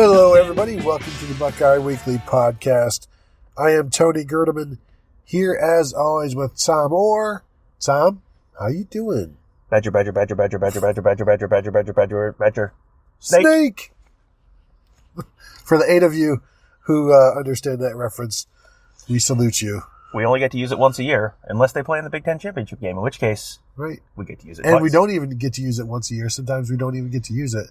Hello, everybody. Welcome to the Buckeye Weekly podcast. I am Tony Gerdeman, here as always with Tom Orr. Tom, how you doing? Badger. Snake! For the 8 of you who understand that reference, we salute you. We only get to use it once a year, unless they play in the Big Ten Championship game, in which case right. we get to use it And twice. we don't even get to use it once a year. Sometimes we don't even get to use it.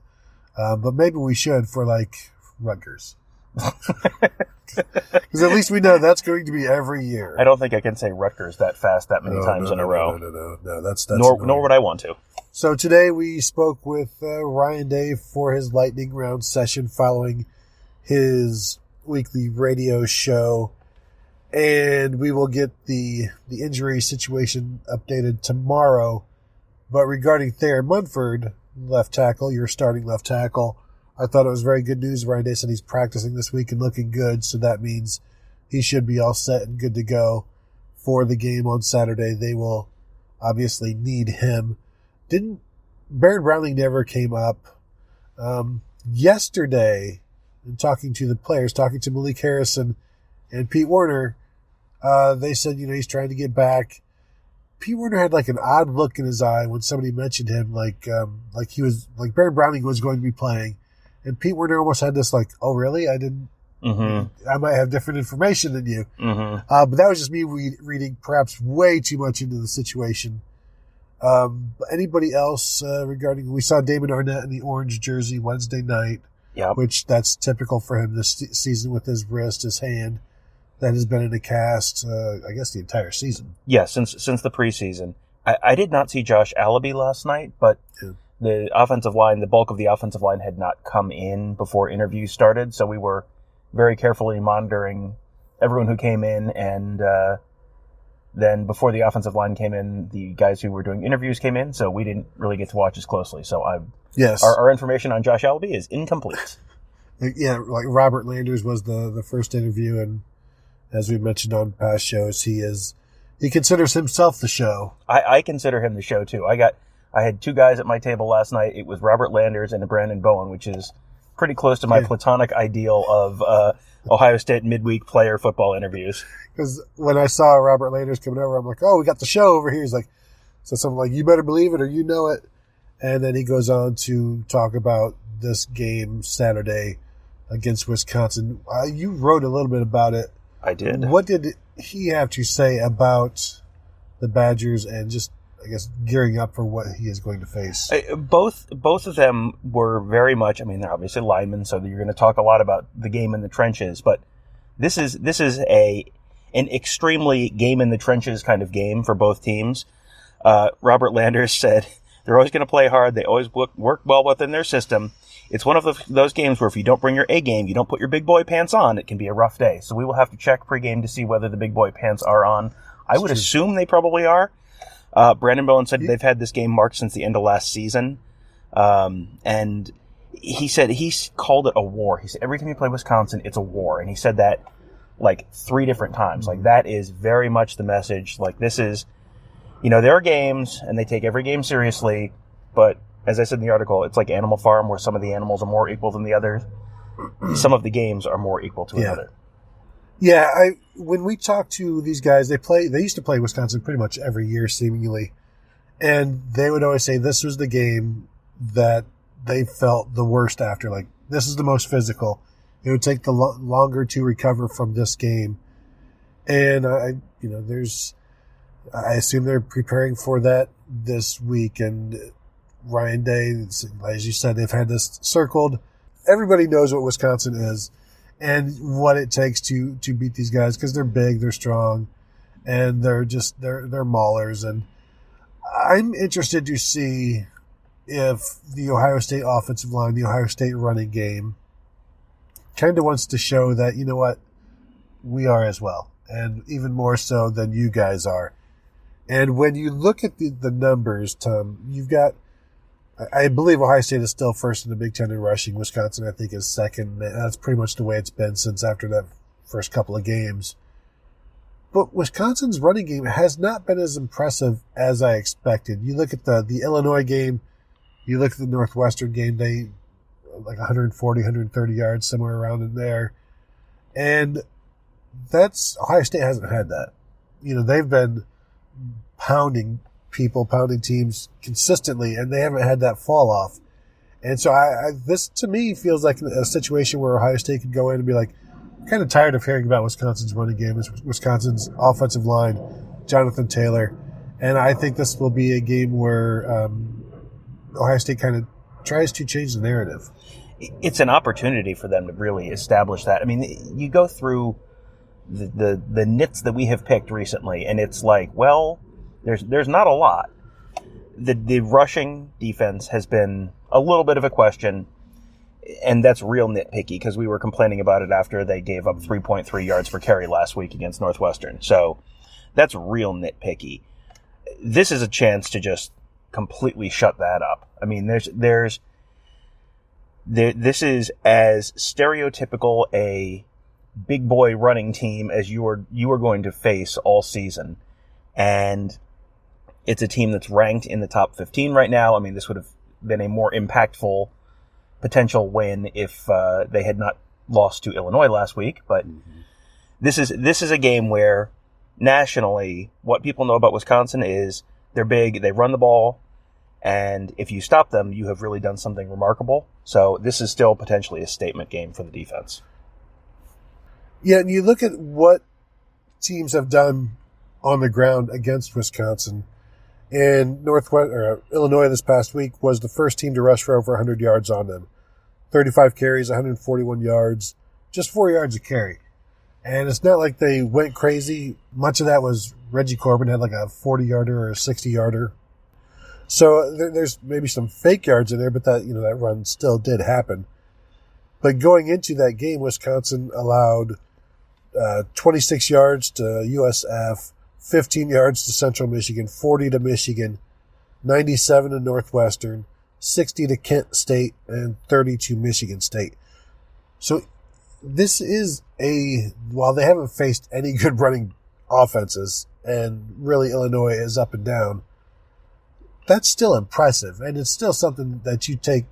But maybe we should for, like, Rutgers. Because at least we know that's going to be every year. I don't think I can say Rutgers that fast that many times in a row. No, that's nor would I want to. So today we spoke with Ryan Day for his lightning round session following his weekly radio show. And we will get the injury situation updated tomorrow. But regarding Thayer Munford, left tackle, your starting left tackle, I thought it was very good news. Ryan Day said he's practicing this week and looking good, so that means he should be all set and good to go for the game on Saturday. They will obviously need him. Baron Browning never came up. Yesterday, in talking to the players, talking to Malik Harrison and Pete Werner, they said, he's trying to get back. Pete Werner had like an odd look in his eye when somebody mentioned him, like Baron Browning was going to be playing. And Pete Werner almost had this like, oh, really? I didn't. Mm-hmm. I might have different information than you. Mm-hmm. But that was just me reading perhaps way too much into the situation. Anybody else regarding? We saw Damon Arnett in the orange jersey Wednesday night, which that's typical for him this season with his wrist, his hand that has been in a cast. I guess the entire season. Yeah, since the preseason. I did not see Josh Allaby last night, but. Yeah. The offensive line, the bulk of the offensive line had not come in before interviews started, so we were very carefully monitoring everyone who came in, and then before the offensive line came in, the guys who were doing interviews came in, so we didn't really get to watch as closely. So our information on Josh Allaby is incomplete. Yeah, like Robert Landers was the first interview, and as we mentioned on past shows, he considers himself the show. I consider him the show, too. I had 2 guys at my table last night. It was Robert Landers and Brandon Bowen, which is pretty close to my platonic ideal of Ohio State midweek player football interviews. Because when I saw Robert Landers coming over, I'm like, oh, we got the show over here. He's like, so something like, you better believe it or you know it. And then he goes on to talk about this game Saturday against Wisconsin. You wrote a little bit about it. I did. What did he have to say about the Badgers and just, I guess, gearing up for what he is going to face? Both of them were very much, they're obviously linemen, so you're going to talk a lot about the game in the trenches, but this is an extremely game in the trenches kind of game for both teams. Robert Landers said they're always going to play hard. They always work well within their system. It's one of those games where if you don't bring your A game, you don't put your big boy pants on, it can be a rough day. So we will have to check pregame to see whether the big boy pants are on. I would assume they probably are. Brandon Bowen said they've had this game marked since the end of last season. And he said he's called it a war. He said every time you play Wisconsin, it's a war. And he said that like 3 different times. Like that is very much the message. Like this is, there are games and they take every game seriously. But as I said in the article, it's like Animal Farm where some of the animals are more equal than the others. Some of the games are more equal to another. Yeah, when we talk to these guys, they used to play Wisconsin pretty much every year, seemingly. And they would always say this was the game that they felt the worst after. Like, this is the most physical. It would take the longer to recover from this game. And, I assume they're preparing for that this week. And Ryan Day, as you said, they've had this circled. Everybody knows what Wisconsin is and what it takes to beat these guys because they're big, they're strong, and they're maulers. And I'm interested to see if the Ohio State offensive line, the Ohio State running game, kind of wants to show that, you know what, we are as well, and even more so than you guys are. And when you look at the numbers, Tom, you've got, I believe Ohio State is still first in the Big Ten in rushing. Wisconsin, I think, is second. That's pretty much the way it's been since after that first couple of games. But Wisconsin's running game has not been as impressive as I expected. You look at the Illinois game, you look at the Northwestern game, they like 140, 130 yards, somewhere around in there. And Ohio State hasn't had that. They've been pounding teams consistently, and they haven't had that fall off. And so this to me feels like a situation where Ohio State could go in and be like, kind of tired of hearing about Wisconsin's running game, Wisconsin's offensive line, Jonathan Taylor. And I think this will be a game where Ohio State kind of tries to change the narrative. It's an opportunity for them to really establish that. I mean, you go through the nits that we have picked recently, and it's like, well, there's not a lot. The rushing defense has been a little bit of a question, and that's real nitpicky because we were complaining about it after they gave up 3.3 yards per carry last week against Northwestern. So that's real nitpicky. This is a chance to just completely shut that up. I mean, this is as stereotypical a big boy running team as you are going to face all season. And it's a team that's ranked in the top 15 right now. I mean, this would have been a more impactful potential win if they had not lost to Illinois last week. But this is a game where nationally, what people know about Wisconsin is they're big, they run the ball, and if you stop them, you have really done something remarkable. So this is still potentially a statement game for the defense. Yeah, and you look at what teams have done on the ground against Wisconsin. And Illinois this past week was the first team to rush for over 100 yards on them. 35 carries, 141 yards, just 4 yards a carry. And it's not like they went crazy. Much of that was Reggie Corbin had like a 40-yarder or a 60-yarder. So there's maybe some fake yards in there, but that run still did happen. But going into that game, Wisconsin allowed 26 yards to USF, 15 yards to Central Michigan, 40 to Michigan, 97 to Northwestern, 60 to Kent State, and 30 to Michigan State. So this is while they haven't faced any good running offenses, and really Illinois is up and down, that's still impressive, and it's still something that you take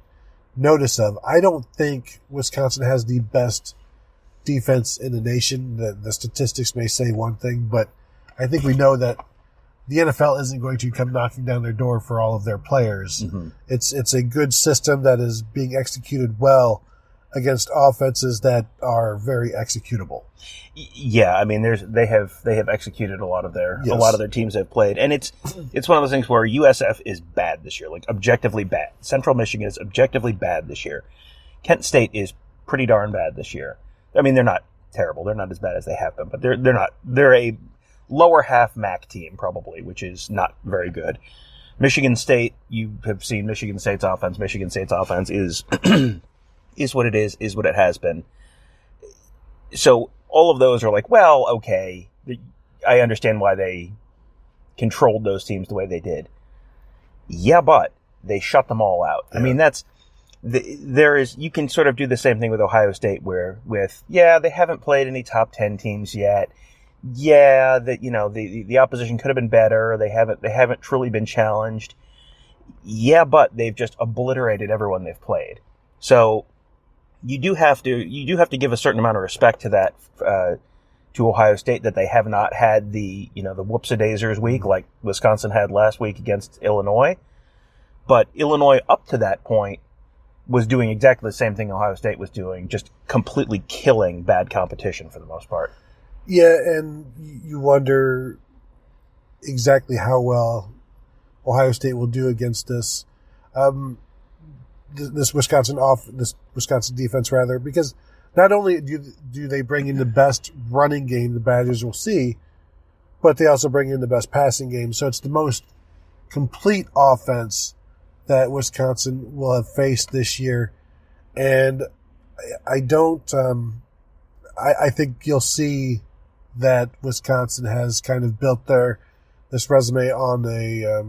notice of. I don't think Wisconsin has the best defense in the nation. The statistics may say one thing, but I think we know that the NFL isn't going to come knocking down their door for all of their players. Mm-hmm. It's a good system that is being executed well against offenses that are very executable. Yeah, I mean, they have executed a lot of their teams they've played, and it's one of those things where USF is bad this year, like objectively bad. Central Michigan is objectively bad this year. Kent State is pretty darn bad this year. I mean, they're not terrible. They're not as bad as they have been, but they're not. They're a lower half MAC team probably, which is not very good. Michigan State, you have seen Michigan State's offense. Michigan State's offense is is what it is what it has been. So all of those are like, well, okay, I understand why they controlled those teams the way they did. Yeah, but they shut them all out. Yeah. I mean, you can sort of do the same thing with Ohio State they haven't played any top 10 teams yet. Yeah, the opposition could have been better. They haven't truly been challenged. Yeah, but they've just obliterated everyone they've played. So you do have to give a certain amount of respect to that, to Ohio State, that they have not had the whoopsie-daisers week like Wisconsin had last week against Illinois. But Illinois up to that point was doing exactly the same thing Ohio State was doing, just completely killing bad competition for the most part. Yeah, and you wonder exactly how well Ohio State will do against this Wisconsin defense, rather, because not only do they bring in the best running game the Badgers will see, but they also bring in the best passing game. So it's the most complete offense that Wisconsin will have faced this year, and I think you'll see that Wisconsin has kind of built this resume on a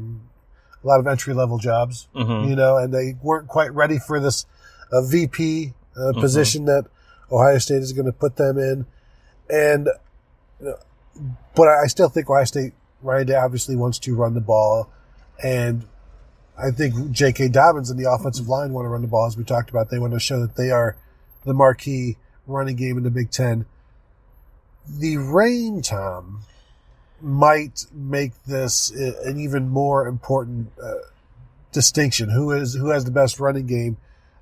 lot of entry-level jobs, mm-hmm. And they weren't quite ready for this VP position mm-hmm. that Ohio State is going to put them in. But I still think Ohio State, Ryan Day obviously wants to run the ball, and I think JK Dobbins and the offensive line want to run the ball, as we talked about. They want to show that they are the marquee running game in the Big Ten. The rain, Tom, might make this an even more important distinction. Who has the best running game?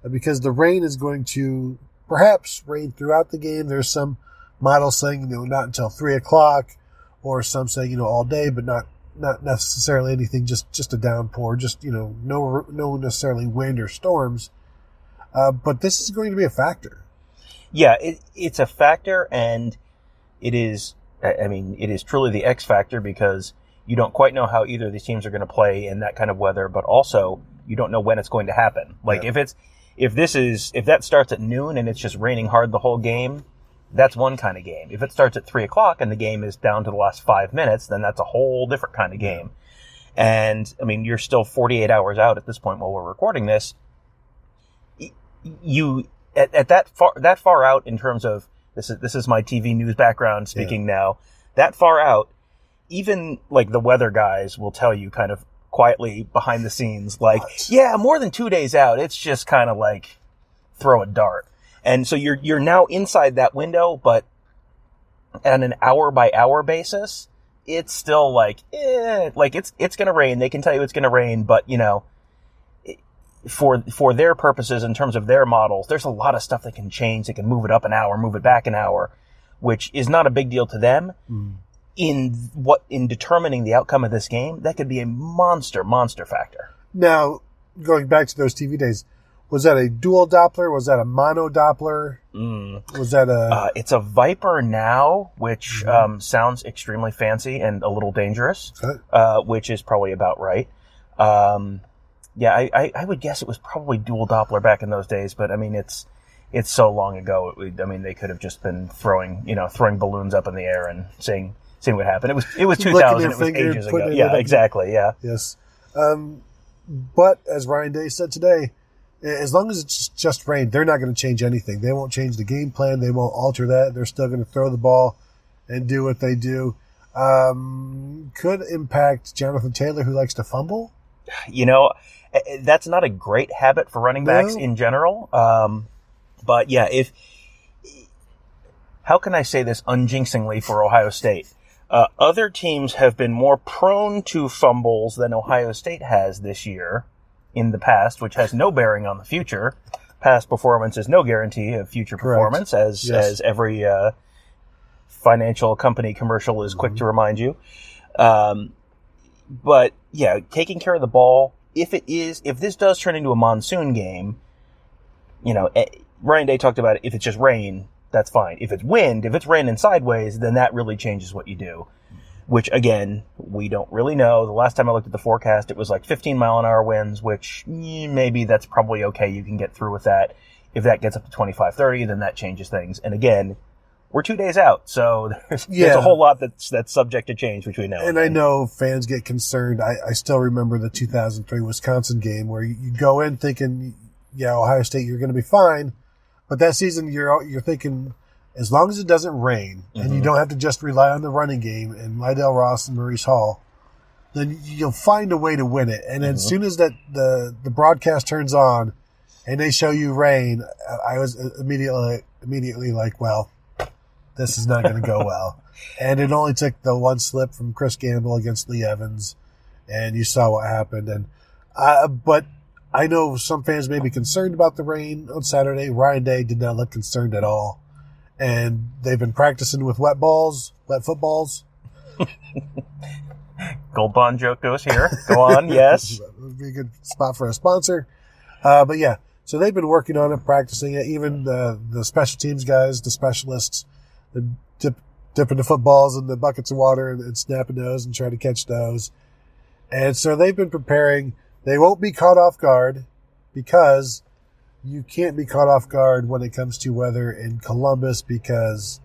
Because the rain is going to perhaps rain throughout the game. There's some models saying, not until 3 o'clock, or some saying, all day, but not necessarily anything, just a downpour, no necessarily wind or storms. But this is going to be a factor. Yeah, it's a factor, and it is truly the X factor, because you don't quite know how either of these teams are going to play in that kind of weather, but also you don't know when it's going to happen. Like, if that starts at noon and it's just raining hard the whole game, that's one kind of game. If it starts at 3 o'clock and the game is down to the last 5 minutes, then that's a whole different kind of game. And you're still 48 hours out at this point while we're recording this. You at that far out in terms of this is my TV news background speaking now. That far out, even like the weather guys will tell you kind of quietly behind the scenes, like, yeah, more than 2 days out, it's just kind of like throw a dart. And so you're now inside that window, but on an hour by hour basis, it's still like it's going to rain. They can tell you it's going to rain, but for their purposes, in terms of their models, there's a lot of stuff that can change. They can move it up an hour, move it back an hour, which is not a big deal to them. In determining the outcome of this game, that could be a monster factor. Now, going back to those TV days, was that a dual Doppler? Was that a mono Doppler? Was that a... it's a Viper now, which sounds extremely fancy and a little dangerous, which is probably about right. I would guess it was probably dual Doppler back in those days, but it's so long ago. They could have just been throwing balloons up in the air and seeing what happened. It was 2000. It was ages ago. Yeah, exactly. Yeah. Yes. But as Ryan Day said today, as long as it's just rain, they're not going to change anything. They won't change the game plan. They won't alter that. They're still going to throw the ball and do what they do. Could impact Jonathan Taylor, who likes to fumble. That's not a great habit for running backs in general. But yeah, how can I say this unjinxingly for Ohio State? Other teams have been more prone to fumbles than Ohio State has this year in the past, which has no bearing on the future. Past performance is no guarantee of future performance, as every financial company commercial is quick to remind you. But yeah, taking care of the ball. If this does turn into a monsoon game, Ryan Day talked about it. If it's just rain, that's fine. If it's wind, if it's raining sideways, then that really changes what you do. Which, again, we don't really know. The last time I looked at the forecast, it was like 15-mile-an-hour winds, which maybe that's probably okay. You can get through with that. If that gets up to 25, 30, then that changes things. And again, we're 2 days out, so there's a whole lot that's subject to change between now and then. I know fans get concerned. I still remember the 2003 Wisconsin game where you go in thinking, Ohio State, you're going to be fine. But that season, you're thinking, as long as it doesn't rain and you don't have to just rely on the running game and Lydell Ross and Maurice Hall, then you'll find a way to win it. And as soon as the broadcast turns on and they show you rain, I was immediately like, well, this is not going to go well. And it only took the one slip from Chris Gamble against Lee Evans, and you saw what happened. And but I know some fans may be concerned about the rain on Saturday. Ryan Day did not look concerned at all. And they've been practicing with wet footballs. Gold Bond joke goes here. Go on, yes. That would be a good spot for a sponsor. But yeah, so they've been working on it, practicing it. Even the special teams guys, the specialists, they're dipping the footballs in the buckets of water and snapping those and trying to catch those. And so they've been preparing. They won't be caught off guard because you can't be caught off guard when it comes to weather in Columbus, because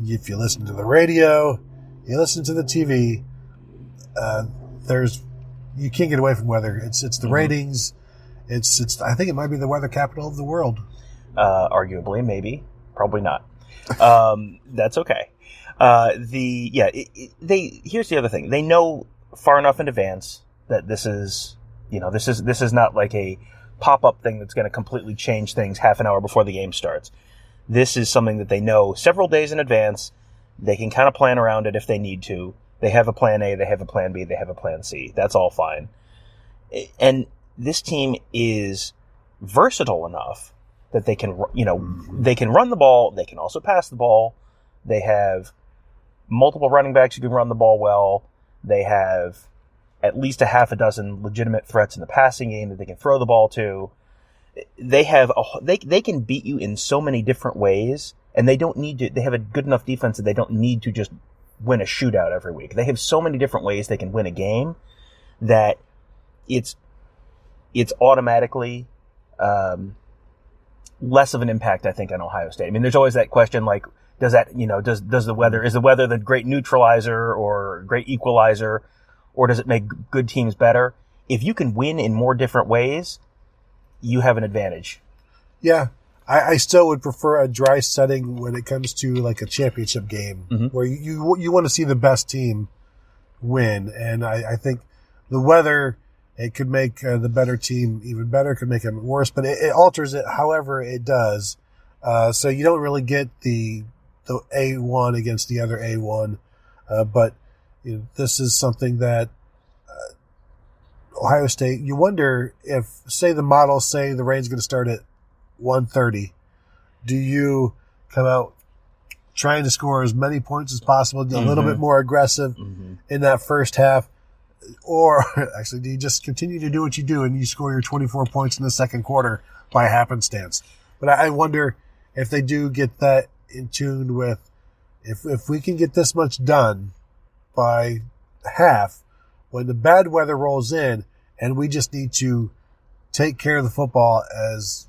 if you listen to the radio, you listen to the TV, you can't get away from weather. It's the ratings. It's I think it might be the weather capital of the world. Arguably, maybe, probably not. That's okay. Here's the other thing. They know far enough in advance that this is This is not like a pop-up thing that's going to completely change things half an hour before the game starts. This is something that they know several days in advance. They can kind of plan around it if they need to. They have a plan A, they have a plan B, they have a plan C. That's all fine. And this team is versatile enough that they can, they can run the ball. They can also pass the ball. They have multiple running backs who can run the ball well. They have at least a half a dozen legitimate threats in the passing game that they can throw the ball to. They can beat you in so many different ways, and they don't need to. They have a good enough defense that they don't need to just win a shootout every week. They have so many different ways they can win a game that it's automatically less of an impact, I think, on Ohio State. I mean, there's always that question, like, does the weather, is the weather the great neutralizer or great equalizer, or does it make good teams better? If you can win in more different ways, you have an advantage. Yeah. I still would prefer a dry setting when it comes to like a championship game, mm-hmm. where you want to see the best team win. And I think the weather, it could make the better team even better, could make it worse, but it alters it however it does. So you don't really get the A1 against the other A1. But this is something that Ohio State, you wonder if, say the models say the rain's going to start at 1:30. Do you come out trying to score as many points as possible, mm-hmm. a little bit more aggressive mm-hmm. in that first half? Or actually, do you just continue to do what you do and you score your 24 points in the second quarter by happenstance? But I wonder if they do get that in tune with, if we can get this much done by half, when the bad weather rolls in and we just need to take care of the football as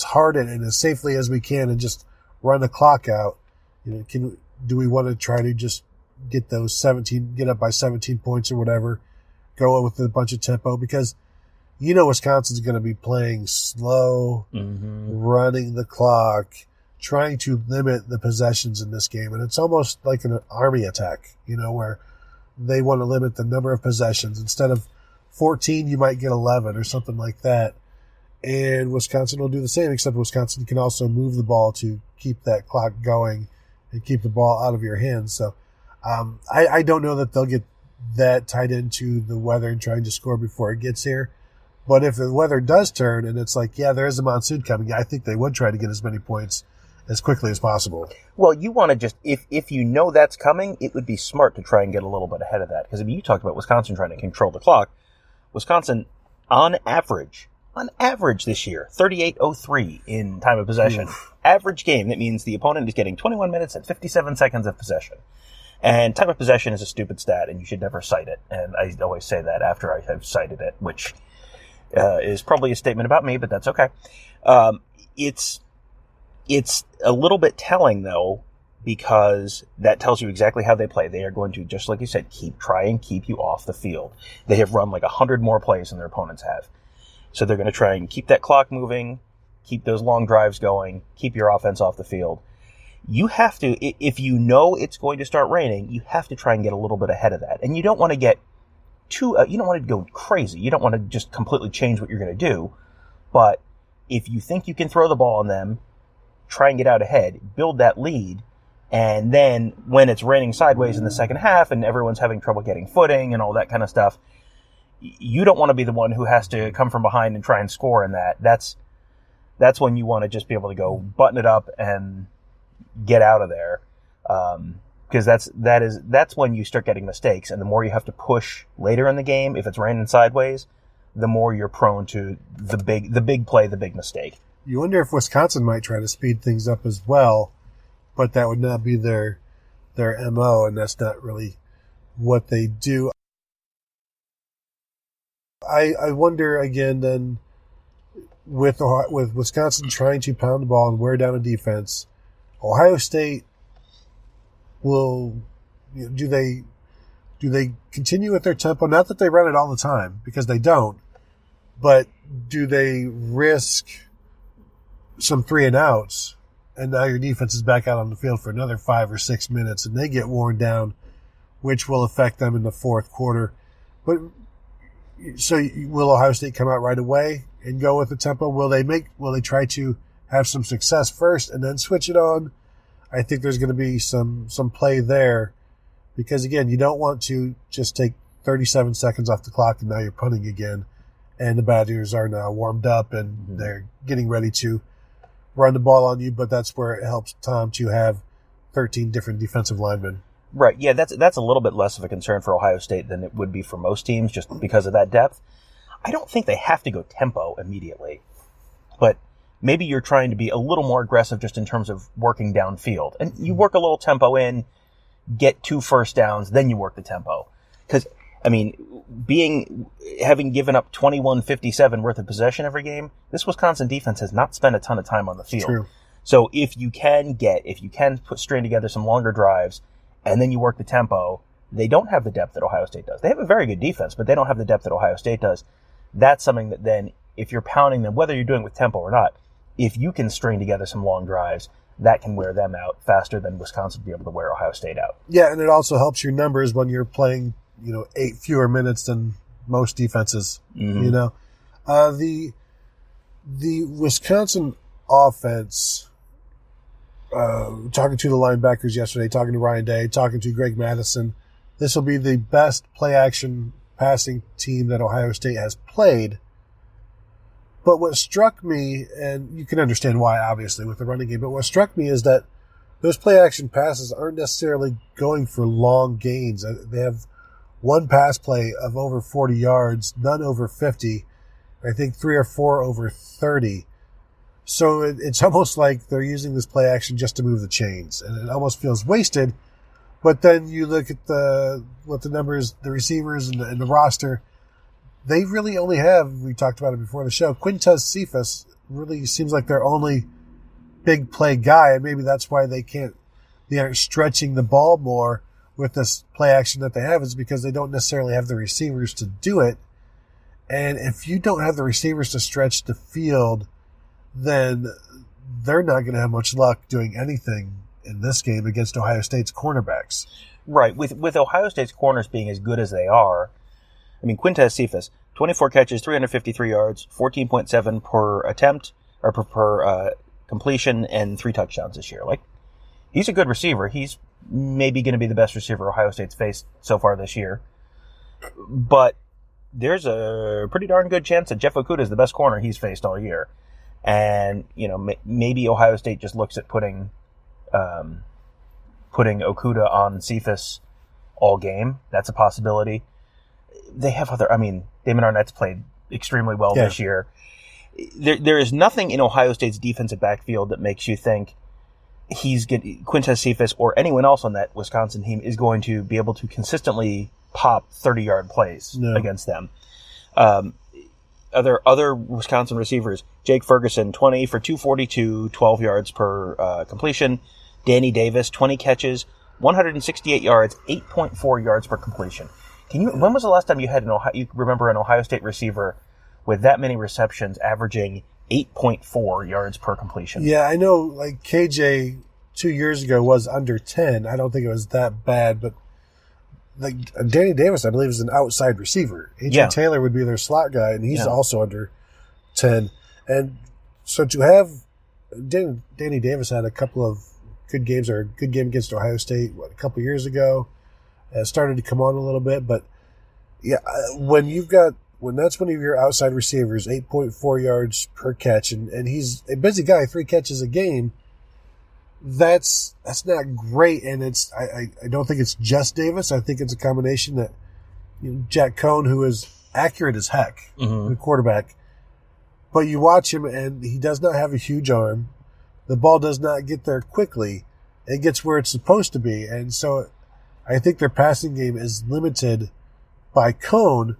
hard and as safely as we can and just run the clock out, do we want to try to just get up by 17 points or whatever, go with a bunch of tempo? Because Wisconsin's going to be playing slow, mm-hmm. running the clock, trying to limit the possessions in this game. And it's almost like an army attack, where they want to limit the number of possessions. Instead of 14, you might get 11 or something like that. And Wisconsin will do the same, except Wisconsin can also move the ball to keep that clock going and keep the ball out of your hands. So I don't know that they'll get that tied into the weather and trying to score before it gets here. But if the weather does turn and it's like, yeah, there is a monsoon coming, I think they would try to get as many points as quickly as possible. Well, you want to just, if you know that's coming, it would be smart to try and get a little bit ahead of that. Because you talked about Wisconsin trying to control the clock. Wisconsin, on average this year, 38.03 in time of possession. Oof. Average game. That means the opponent is getting 21 minutes and 57 seconds of possession. And time of possession is a stupid stat, and you should never cite it. And I always say that after I have cited it, which is probably a statement about me, but that's okay. It's a little bit telling, though, because that tells you exactly how they play. They are going to, just like you said, keep you off the field. They have run like 100 more plays than their opponents have. So they're going to try and keep that clock moving, keep those long drives going, keep your offense off the field. You have to, if you know it's going to start raining, you have to try and get a little bit ahead of that. And you don't want to get you don't want to go crazy. You don't want to just completely change what you're going to do. But if you think you can throw the ball on them, try and get out ahead, build that lead. And then when it's raining sideways in the second half and everyone's having trouble getting footing and all that kind of stuff, you don't want to be the one who has to come from behind and try and score in that. That's when you want to just be able to go button it up and get out of there. Because that's when you start getting mistakes. And the more you have to push later in the game, if it's raining sideways, the more you're prone to the big play, the big mistake. You wonder if Wisconsin might try to speed things up as well, but that would not be their MO, and that's not really what they do. I wonder again then, with Wisconsin trying to pound the ball and wear down a defense, Ohio State will, do they continue with their tempo? Not that they run it all the time, because they don't, but do they risk some 3 and outs, and now your defense is back out on the field for another 5 or 6 minutes, and they get worn down, which will affect them in the fourth quarter? But will Ohio State come out right away and go with the tempo? Will they try to have some success first and then switch it on? I think there's going to be some play there because, again, you don't want to just take 37 seconds off the clock and now you're punting again and the batters are now warmed up and they're getting ready to run the ball on you, but that's where it helps Tom to have 13 different defensive linemen. Right, yeah, that's a little bit less of a concern for Ohio State than it would be for most teams just because of that depth. I don't think they have to go tempo immediately, but maybe you're trying to be a little more aggressive just in terms of working downfield. And you work a little tempo in, get 2 first downs, then you work the tempo. Because, I mean, having given up 21-57 worth of possession every game, this Wisconsin defense has not spent a ton of time on the field. True. So if you can string together some longer drives, and then you work the tempo, they don't have the depth that Ohio State does. They have a very good defense, but they don't have the depth that Ohio State does. That's something that then, if you're pounding them, whether you're doing it with tempo or not, if you can string together some long drives, that can wear them out faster than Wisconsin will be able to wear Ohio State out. Yeah, and it also helps your numbers when you're playing, 8 fewer minutes than most defenses. The Wisconsin offense, talking to the linebackers yesterday, talking to Ryan Day, talking to Greg Madison, this will be the best play-action passing team that Ohio State has played. But what struck me, and you can understand why, obviously, with the running game, but what struck me is that those play-action passes aren't necessarily going for long gains. They have one pass play of over 40 yards, none over 50. I think 3 or 4 over 30. So it's almost like they're using this play-action just to move the chains, and it almost feels wasted. But then you look at what the numbers, the receivers, and the roster. They really only have, we talked about it before the show, Quintez Cephas really seems like their only big play guy, and maybe that's why they aren't stretching the ball more with this play action that they have, is because they don't necessarily have the receivers to do it. And if you don't have the receivers to stretch the field, then they're not going to have much luck doing anything in this game against Ohio State's cornerbacks. Right. With Ohio State's corners being as good as they are, I mean, Quintez Cephas, 24 catches, 353 yards, 14.7 per attempt, or per completion, and 3 touchdowns this year. Like, he's a good receiver. He's maybe going to be the best receiver Ohio State's faced so far this year. But there's a pretty darn good chance that Jeff Okudah is the best corner he's faced all year. And, maybe Ohio State just looks at putting Okudah on Cephas all game. That's a possibility. They have Damon Arnett's played extremely well this year. There is nothing in Ohio State's defensive backfield that makes you think Quintez Cephas or anyone else on that Wisconsin team is going to be able to consistently pop 30-yard plays against them. Other Wisconsin receivers, Jake Ferguson, 20 for 242, 12 yards per completion. Danny Davis, 20 catches, 168 yards, 8.4 yards per completion. When was the last time you remember an Ohio State receiver with that many receptions averaging 8.4 yards per completion? Yeah, I know, like KJ 2 years ago was under 10. I don't think it was that bad, but like Danny Davis, I believe, is an outside receiver. A.J. Taylor would be their slot guy, and he's also under 10. And so to have Danny Davis had a couple of good games, or a good game against Ohio State, a couple of years ago. Started to come on a little bit, but when that's one of your outside receivers, 8.4 yards per catch, and he's a busy guy, 3 catches a game, that's not great. And I don't think it's just Davis. I think it's a combination that Jack Cohn, who is accurate as heck, the quarterback, but you watch him and he does not have a huge arm. The ball does not get there quickly. It gets where it's supposed to be, and so I think their passing game is limited by Cohn,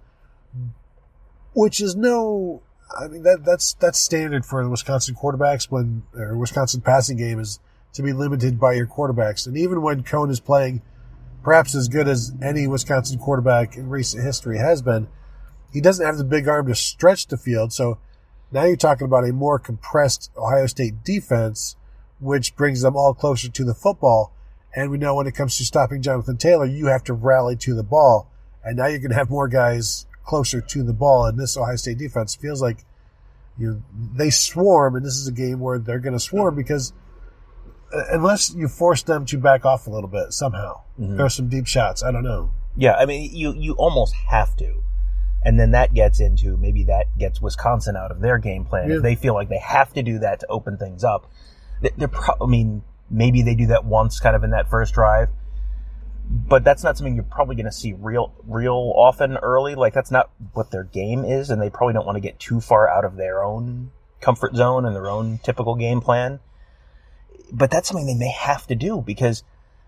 which is that's standard for the Wisconsin quarterbacks or Wisconsin passing game is to be limited by your quarterbacks. And even when Cohn is playing perhaps as good as any Wisconsin quarterback in recent history has been, he doesn't have the big arm to stretch the field. So now you're talking about a more compressed Ohio State defense, which brings them all closer to the football. And we know when it comes to stopping Jonathan Taylor, you have to rally to the ball. And now you're going to have more guys closer to the ball. And this Ohio State defense feels like they swarm, and this is a game where they're going to swarm because unless you force them to back off a little bit somehow, throw some deep shots. I don't know. Yeah, I mean, you almost have to. And then that gets Wisconsin out of their game plan. Yeah. If they feel like they have to do that to open things up, maybe they do that once kind of in that first drive. But that's not something you're probably going to see real often early. Like, that's not what their game is, and they probably don't want to get too far out of their own comfort zone and their own typical game plan. But that's something they may have to do because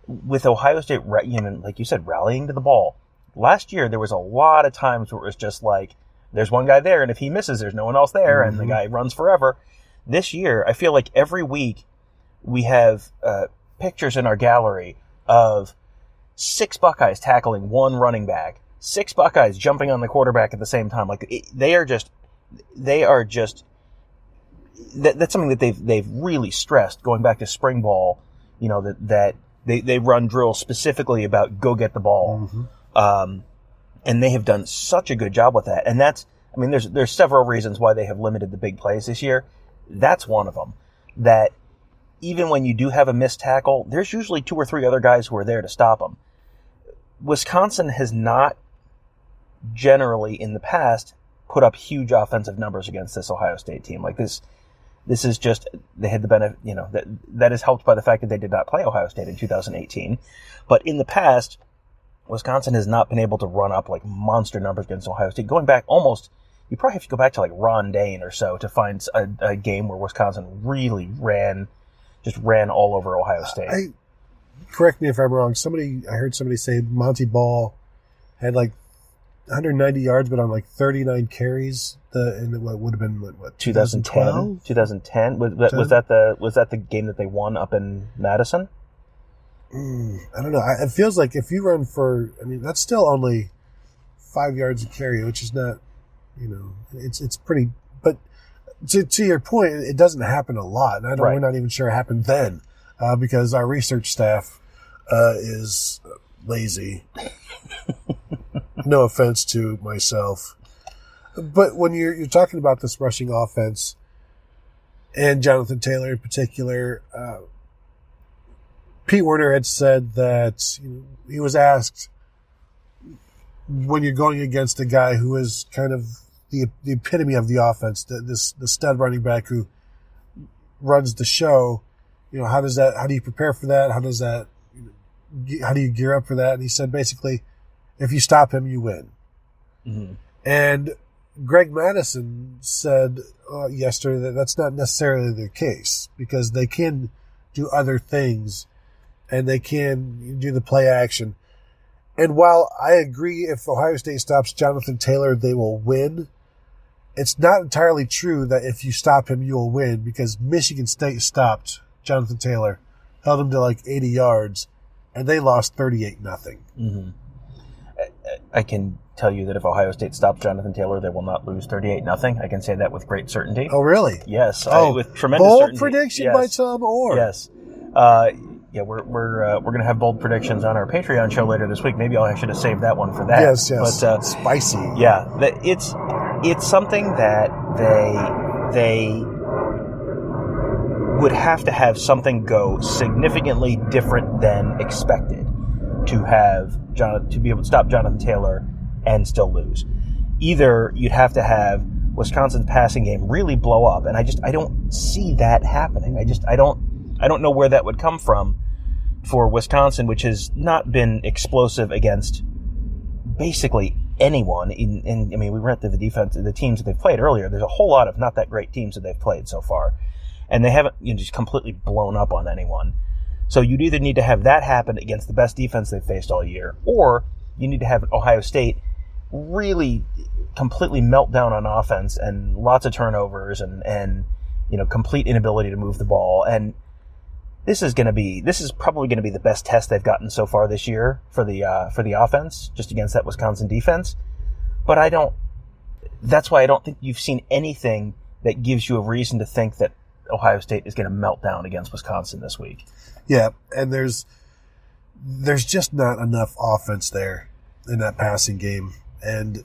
with Ohio State, like you said, rallying to the ball. Last year, there was a lot of times where it was just like, there's one guy there, and if he misses, there's no one else there, and the guy runs forever. This year, I feel like every week we have pictures in our gallery of 6 Buckeyes tackling 1 running back, 6 Buckeyes jumping on the quarterback at the same time. Like that's something that they've really stressed going back to spring ball. That they run drills specifically about go get the ball, and they have done such a good job with that. And there's several reasons why they have limited the big plays this year. That's one of them. That even when you do have a missed tackle, there's usually 2 or 3 other guys who are there to stop them. Wisconsin has not generally in the past put up huge offensive numbers against this Ohio State team. Like this is just, they had the benefit, that is helped by the fact that they did not play Ohio State in 2018. But in the past, Wisconsin has not been able to run up like monster numbers against Ohio State. Going back you probably have to go back to like Ron Dane or so to find a game where Wisconsin really ran all over Ohio State. Correct me if I'm wrong. I heard somebody say Monty Ball had like 190 yards, but on like 39 carries. What would have been 2012? 2010. Was that the game that they won up in Madison? I don't know. It feels like if you run that's still only 5 yards a carry, which is not, it's pretty. But to your point, it doesn't happen a lot, and we're not even sure it happened then. Because our research staff is lazy. No offense to myself. But when you're talking about this rushing offense, and Jonathan Taylor in particular, Pete Werner had said that he was asked, when you're going against a guy who is kind of the epitome of the offense, the stud running back who runs the show, how do you prepare for that? How do you gear up for that? And he said, basically, if you stop him, you win. Mm-hmm. And Greg Madison said yesterday that that's not necessarily the case because they can do other things and they can do the play action. And while I agree if Ohio State stops Jonathan Taylor, they will win, it's not entirely true that if you stop him, you will win because Michigan State stopped Jonathan Taylor, held him to like 80 yards, and they lost 38-0. Mm-hmm. I can tell you that if Ohio State stops Jonathan Taylor, they will not lose 38-0. I can say that with great certainty. Oh, really? Yes. With tremendous bold certainty. Bold prediction by Tom Orr. Yes. We're going to have bold predictions on our Patreon show later this week. Maybe I should have saved that one for that. Yes. But, spicy. Yeah. It's something that they would have to have something go significantly different than expected to be able to stop Jonathan Taylor and still lose. Either you'd have to have Wisconsin's passing game really blow up, and I don't see that happening. I don't know where that would come from for Wisconsin, which has not been explosive against basically anyone. We went through the teams that they've played earlier. There's a whole lot of not that great teams that they've played so far, and they haven't just completely blown up on anyone. So you'd either need to have that happen against the best defense they've faced all year, or you need to have Ohio State really completely melt down on offense and lots of turnovers and complete inability to move the ball. And this is probably going to be the best test they've gotten so far this year for the offense, just against that Wisconsin defense. But that's why I don't think you've seen anything that gives you a reason to think that Ohio State is going to melt down against Wisconsin this week. Yeah, and there's just not enough offense there in that passing game. And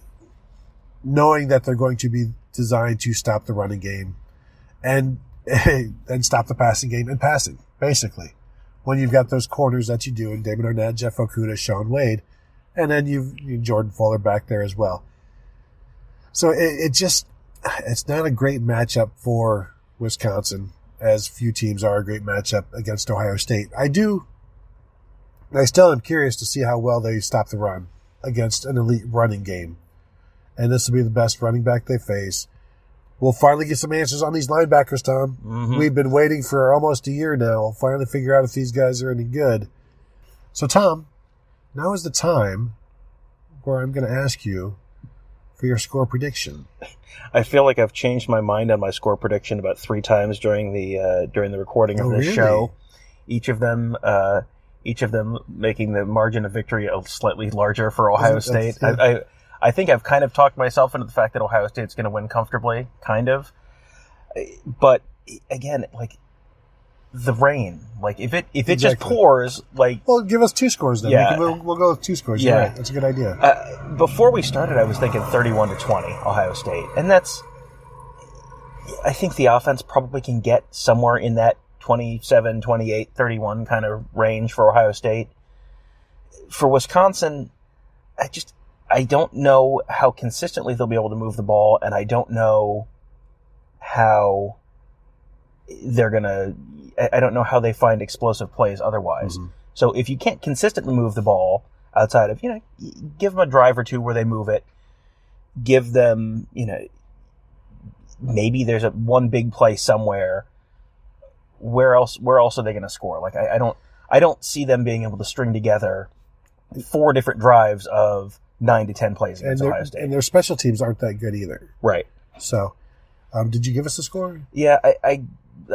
knowing that they're going to be designed to stop the running game and stop the passing game and passing, basically. When you've got those corners that you do in Damon Arnett, Jeff Okudah, Sean Wade, and then you've Jordan Fuller back there as well. So it's not a great matchup for Wisconsin, as few teams are a great matchup against Ohio State. I still am curious to see how well they stop the run against an elite running game. And this will be the best running back they face. We'll finally get some answers on these linebackers, Tom. Mm-hmm. We've been waiting for almost a year now. We'll finally figure out if these guys are any good. So, Tom, now is the time where I'm going to ask you for your score prediction. I feel like I've changed my mind on my score prediction about 3 times during the recording of this show. Each of them making the margin of victory slightly larger for Ohio State. Yeah. I think I've kind of talked myself into the fact that Ohio State's going to win comfortably, kind of. But again, like the rain, like if it just pours, like well, give us 2 scores then. Yeah. We'll go with 2 scores. Yeah, right. That's a good idea. Before we started, I was thinking 31-20 Ohio State, and I think the offense probably can get somewhere in that 27, 28, 31 kind of range for Ohio State. For Wisconsin, I don't know how consistently they'll be able to move the ball, and I don't know how I don't know how they find explosive plays otherwise. Mm-hmm. So if you can't consistently move the ball outside of, give them a drive or 2 where they move it, give them, maybe there's one big play somewhere. Where else are they going to score? Like, I don't see them being able to string together 4 different drives of 9 to 10 plays against Ohio State. And their special teams aren't that good either. Right. So, did you give us a score? Yeah, I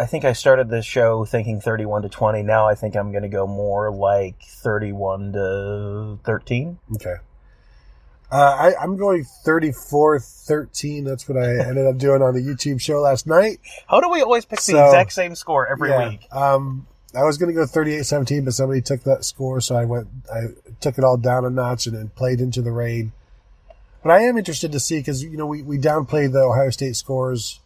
think I started the show thinking 31-20. Now I think I'm going to go more like 31-13. Okay. I'm going 34-13. That's what I ended up doing on the YouTube show last night. How do we always pick the exact same score every week? I was going to go 38-17, but somebody took that score, so I took it all down a notch and then played into the rain. But I am interested to see, because, we downplayed the Ohio State scores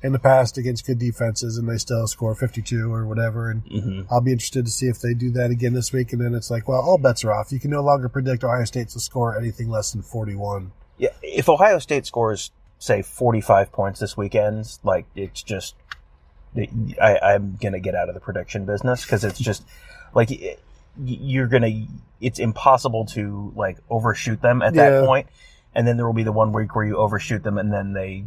in the past against good defenses, and they still score 52 or whatever. And mm-hmm. I'll be interested to see if they do that again this week. And then it's like, well, all bets are off. You can no longer predict Ohio State to score anything less than 41. Yeah, if Ohio State scores, say, 45 points this weekend, like, it's just, I'm going to get out of the prediction business, because it's just, like, it's impossible to, like, overshoot them at that point. And then there will be the one week where you overshoot them, and then they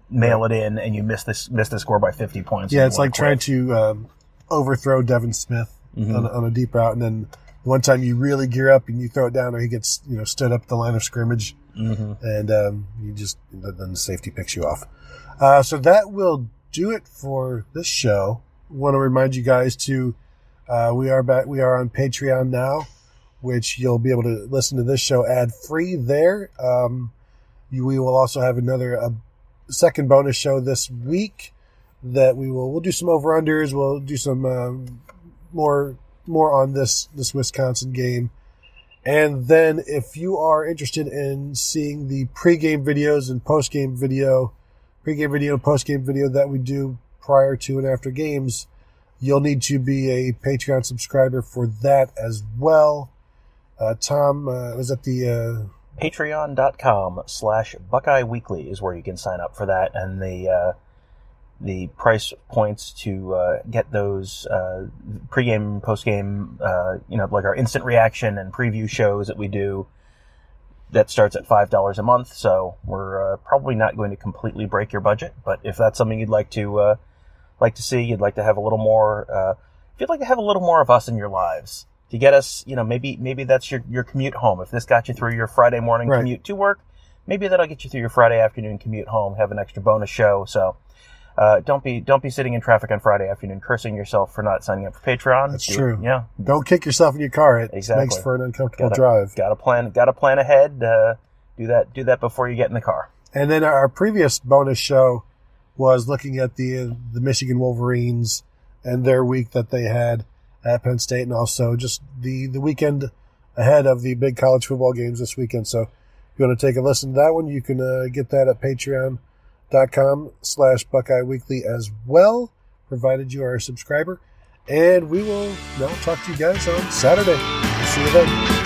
mail it in, and you miss the score by 50 points. Yeah, it's like trying to overthrow Devin Smith mm-hmm. on a deep route, and then one time you really gear up and you throw it down, or he gets stood up at the line of scrimmage, mm-hmm. and then the safety picks you off. So that will do it for this show. I want to remind you guys to we are on Patreon now, which you'll be able to listen to this show ad-free there. We will also have a second bonus show this week that we'll do some over-unders. We'll do some more on this Wisconsin game. And then if you are interested in seeing the pregame videos and postgame video that we do prior to and after games, you'll need to be a Patreon subscriber for that as well. Tom, was that the Patreon.com/Buckeye Weekly is where you can sign up for that, and the price points to get those pregame, postgame, like our instant reaction and preview shows that we do. That starts at $5 a month, so we're probably not going to completely break your budget. But if that's something you'd like to see, you'd like to have a little more, if you'd like to have a little more of us in your lives, to get us, maybe that's your commute home. If this got you through your Friday morning commute to work, maybe that'll get you through your Friday afternoon commute home. Have an extra bonus show. So don't be sitting in traffic on Friday afternoon cursing yourself for not signing up for Patreon. That's true. Yeah. Don't kick yourself in your car. It makes for an uncomfortable drive. Got to plan ahead. Do that before you get in the car. And then our previous bonus show was looking at the Michigan Wolverines and their week that they had at Penn State, and also just the weekend ahead of the big college football games this weekend. So If you want to take a listen to that one, you can get that at patreon.com/Buckeye Weekly as well, provided you are a subscriber. And we will now talk to you guys on Saturday. See you then.